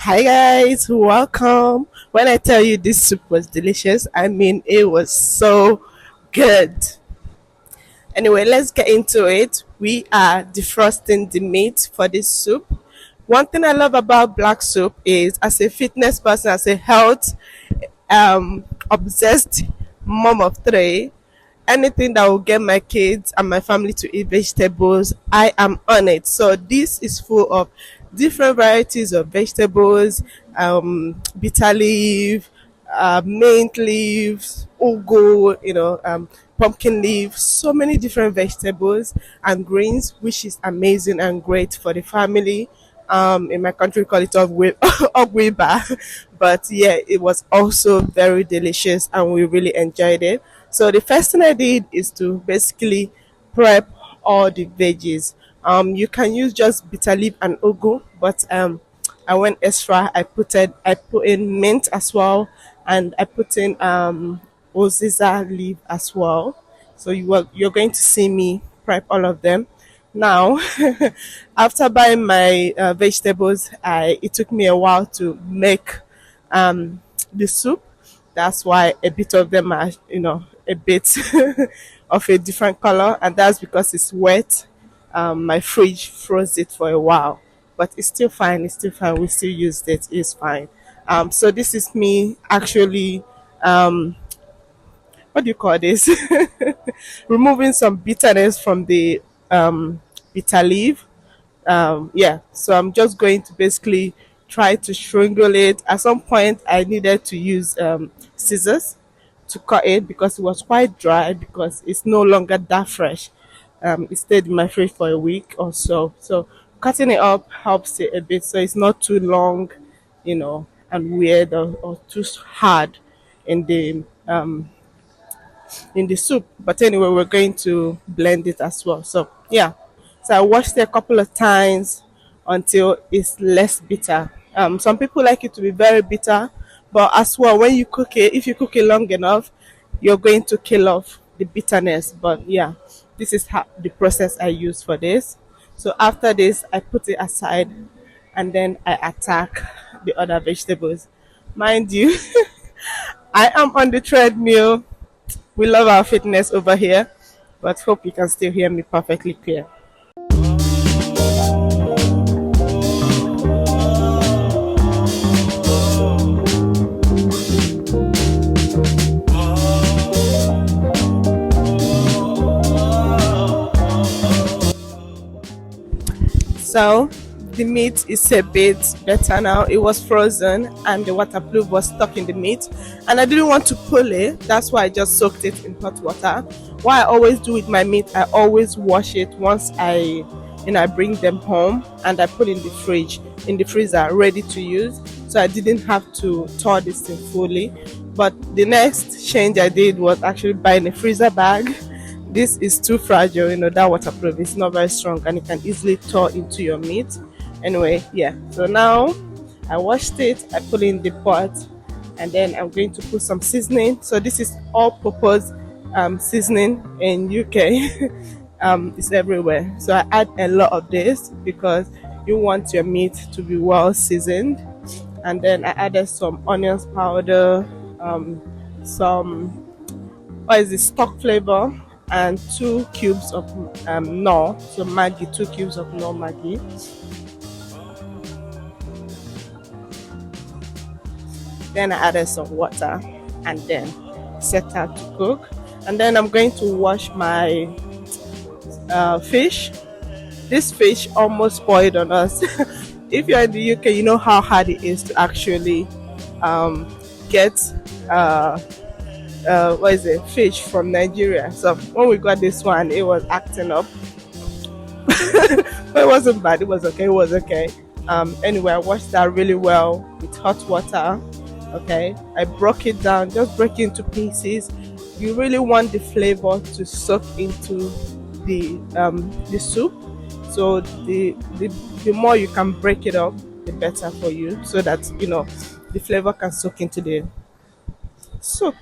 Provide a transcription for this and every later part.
Hi guys, welcome. When I tell you this soup was delicious, I mean it was so good. Anyway, let's get into it. We are defrosting the meat for this soup. One thing I love about black soup is, as a fitness person, as a health obsessed mom of three, anything that will get my kids and my family to eat vegetables, I am on it. So this is full of different varieties of vegetables, bitter leaf, mint leaves, ugu, pumpkin leaf, so many different vegetables and greens, which is amazing and great for the family. In my country, we call it ogwiba, but yeah, it was also very delicious and we really enjoyed it. So the first thing I did is to basically prep all the veggies. You can use just bitter leaf and ugu, but I went extra. I put in mint as well, and I put in oziza leaf as well. So you're going to see me prep all of them. Now, after buying my vegetables, it took me a while to make the soup. That's why a bit of them are, a bit of a different color, and that's because it's wet. My fridge froze it for a while, but it's still fine. It's still fine. We still used it. It's fine. So this is me actually. What do you call this? Removing some bitterness from the bitter leaf. Yeah, so I'm just going to basically try to strangle it. At some point I needed to use scissors to cut it because it was quite dry, because it's no longer that fresh. It stayed in my fridge for a week or so, so cutting it up helps it a bit so it's not too long, and weird, or too hard in the soup. But anyway, we're going to blend it as well. So yeah, so I washed it a couple of times until it's less bitter. Some people like it to be very bitter, but as well, when you cook it, if you cook it long enough, you're going to kill off the bitterness. But yeah, this is how the process I use for this. So after this, I put it aside, and then I attack the other vegetables. Mind you, I am on the treadmill. We love our fitness over here, but hope you can still hear me perfectly clear. So the meat is a bit better now. It was frozen and the waterproof was stuck in the meat, and I didn't want to pull it. That's why I just soaked it in hot water. What I always do with my meat, I always wash it once I bring them home, and I put in the fridge, in the freezer, ready to use. So I didn't have to thaw this thing fully. But the next change I did was actually buying a freezer bag. This is too fragile, that waterproof is not very strong and it can easily thaw into your meat. Anyway, yeah, so now I washed it, I put it in the pot, and then I'm going to put some seasoning. So this is all purpose seasoning in UK. It's everywhere, so I add a lot of this because you want your meat to be well seasoned. And then I added some onions powder, some, what is it, stock flavor, and 2 cubes of no, so Maggi, 2 cubes of no Maggi. Then I added some water, and then set out to cook. And then I'm going to wash my fish. This fish almost spoiled on us. If you're in the UK, you know how hard it is to actually get what is it, fish from Nigeria. So when we got this one, it was acting up. But it wasn't bad. It was okay. It was okay. Anyway, I washed that really well with hot water. Okay, I broke it down, just break it into pieces. You really want the flavor to soak into the soup. So the more you can break it up, the better for you, so that the flavor can soak into the soup.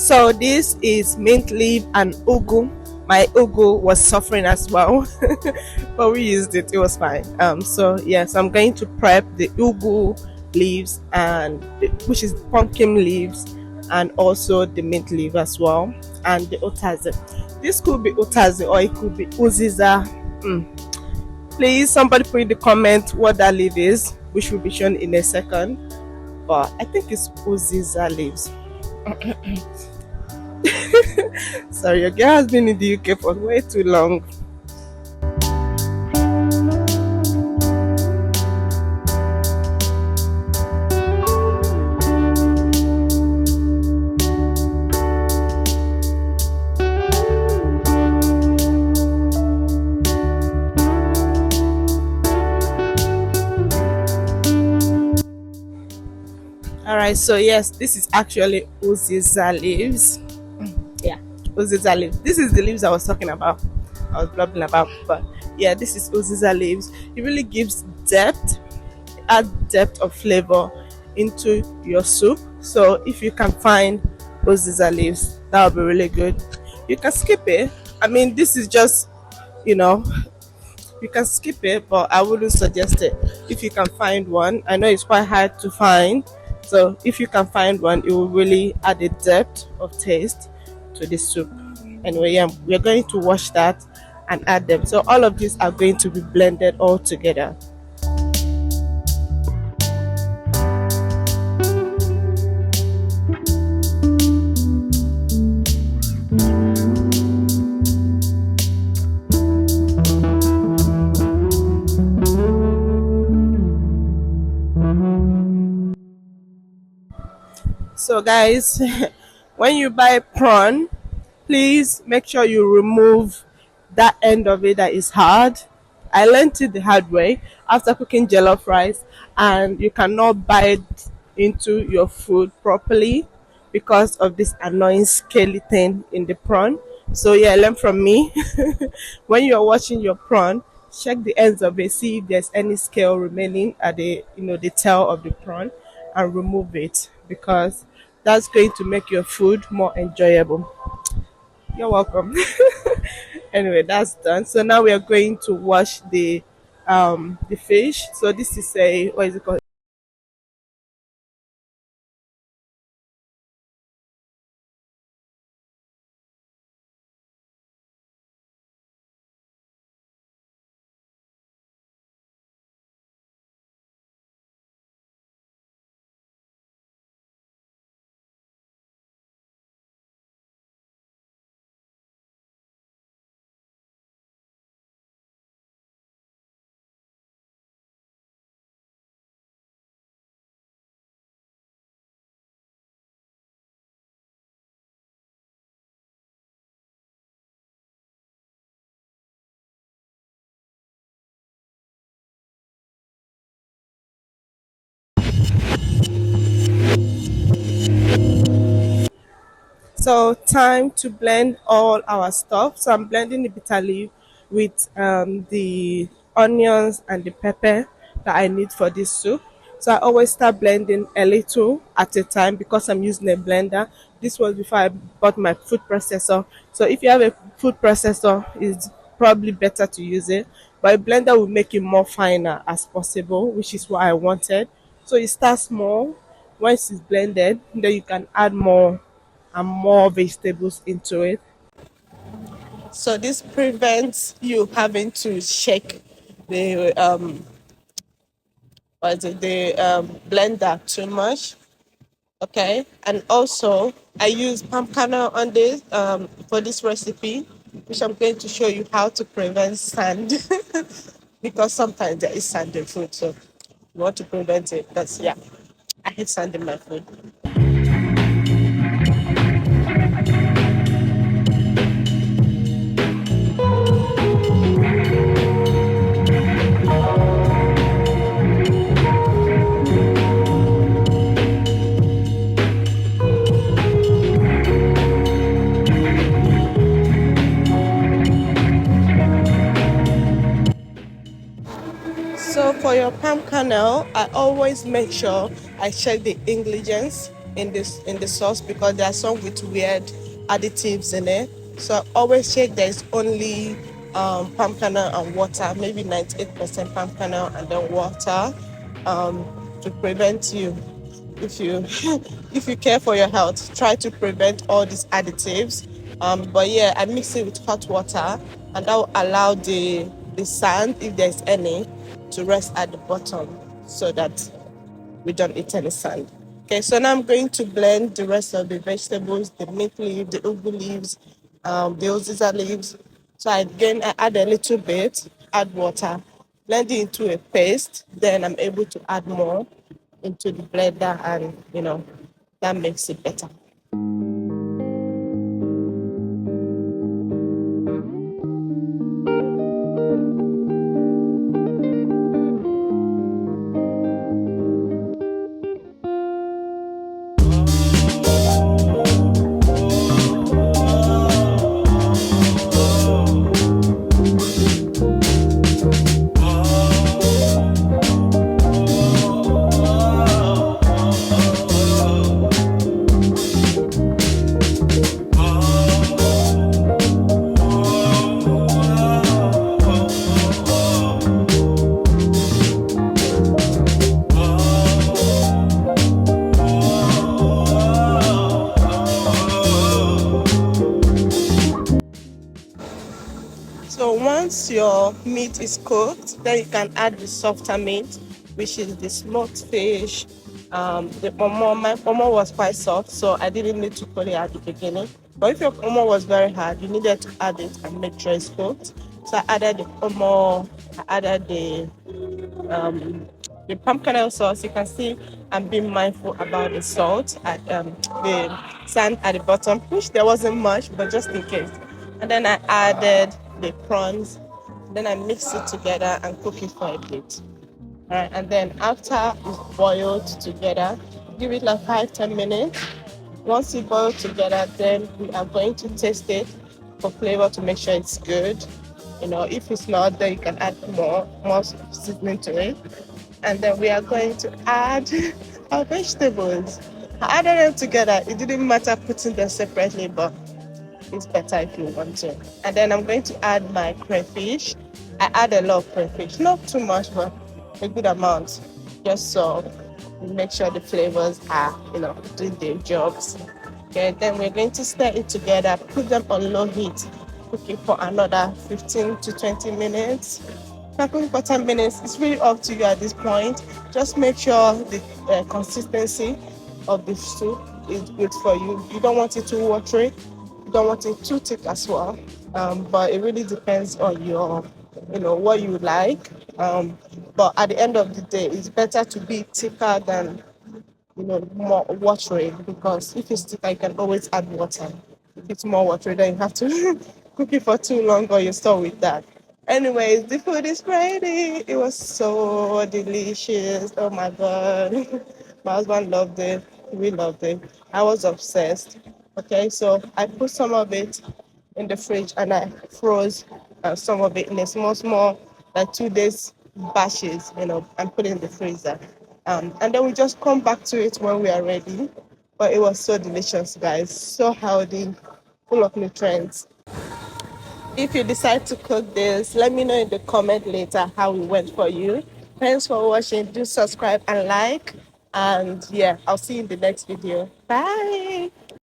So this is mint leaf and ugu. My ugu was suffering as well, but we used it. It was fine. So yes, I'm going to prep the ugu leaves which is pumpkin leaves, and also the mint leaf as well, and the otaze. This could be otaze or it could be uziza. Mm. Please, somebody put in the comment what that leaf is, which will be shown in a second. But I think it's uziza leaves. Sorry, your girl has been in the UK for way too long. All right, so yes, this is actually uziza leaves. Yeah, uziza leaves. This is the leaves I was talking about. I was blabbing about, but yeah, this is uziza leaves. It really gives depth, add depth of flavor into your soup. So if you can find uziza leaves, that would be really good. You can skip it. I mean, this is just, you know, you can skip it, but I wouldn't suggest it. If you can find one, I know it's quite hard to find. So if you can find one, it will really add a depth of taste to the soup. Anyway, yeah, we're going to wash that and add them. So all of these are going to be blended all together. So guys, when you buy prawn, please make sure you remove that end of it that is hard. I learned it the hard way after cooking jollof rice, and you cannot bite into your food properly because of this annoying scaly thing in the prawn. So yeah, learn from me. When you're washing your prawn, check the ends of it, see if there's any scale remaining at the tail of the prawn, and remove it, because that's going to make your food more enjoyable. You're welcome. Anyway, that's done. So now we are going to wash the fish. So this is a, what is it called? So time to blend all our stuff. So I'm blending the bitter leaf with the onions and the pepper that I need for this soup. So I always start blending a little at a time because I'm using a blender. This was before I bought my food processor. So if you have a food processor, it's probably better to use it. But a blender will make it more finer as possible, which is what I wanted. So it starts small. Once it's blended, then you can add more and more vegetables into it. So this prevents you having to shake the blender too much. Okay, and also I use palm kernel on this for this recipe, which I'm going to show you how to prevent sand because sometimes there is sand in food. So you want to prevent it. That's yeah. I hate sand in my food. So for your palm kernel, I always make sure I check the ingredients in the sauce because there are some with weird additives in it. So always check there is only palm kernel and water, maybe 98% palm kernel and then water, to prevent you, if you if you care for your health, try to prevent all these additives. But yeah, I mix it with hot water, and that will allow the sand, if there's any, to rest at the bottom so that we don't eat any sand. Okay, so now I'm going to blend the rest of the vegetables, the mint leaf, the ugu leaves, the uziza leaves. So I add a little bit, add water, blend it into a paste. Then I'm able to add more into the blender, and that makes it better. So once your meat is cooked, then you can add the softer meat, which is the smoked fish. The pomo, my pomo was quite soft, so I didn't need to put it at the beginning. But if your pomo was very hard, you needed to add it and make sure it's cooked. So I added the pomo, I added the pumpkin sauce. You can see I'm being mindful about the salt at the sand at the bottom, which there wasn't much, but just in case. And then I added the prawns. Then I mix it together and cook it for a bit. All right, and then after it's boiled together, give it like 5-10 minutes. Once it boils together, then we are going to taste it for flavor to make sure it's good. If it's not, then you can add more seasoning to it. And then we are going to add our vegetables. I added them together. It didn't matter putting them separately, but it's better if you want to. And then I'm going to add my crayfish. I add a lot of crayfish, not too much, but a good amount, just so we make sure the flavors are, doing their jobs. Okay, then we're going to stir it together, put them on low heat, cook it for another 15 to 20 minutes. Cooking for 10 minutes, it's really up to you at this point. Just make sure the consistency of the soup is good for you. You don't want it too watery. You don't want it too thick as well. But it really depends on what you like. But at the end of the day, it's better to be thicker than more watery, because if it's thicker, you can always add water. If it's more watery, then you have to cook it for too long, or you start with that. Anyways, the food is ready. It was so delicious. Oh my god. My husband loved it. We loved it. I was obsessed. Okay, so I put some of it in the fridge and I froze some of it in a small, like 2 days batches, and put it in the freezer. And then we just come back to it when we are ready. But it was so delicious, guys. So healthy, full of nutrients. If you decide to cook this, let me know in the comment later how it went for you. Thanks for watching. Do subscribe and like. And yeah, I'll see you in the next video. Bye.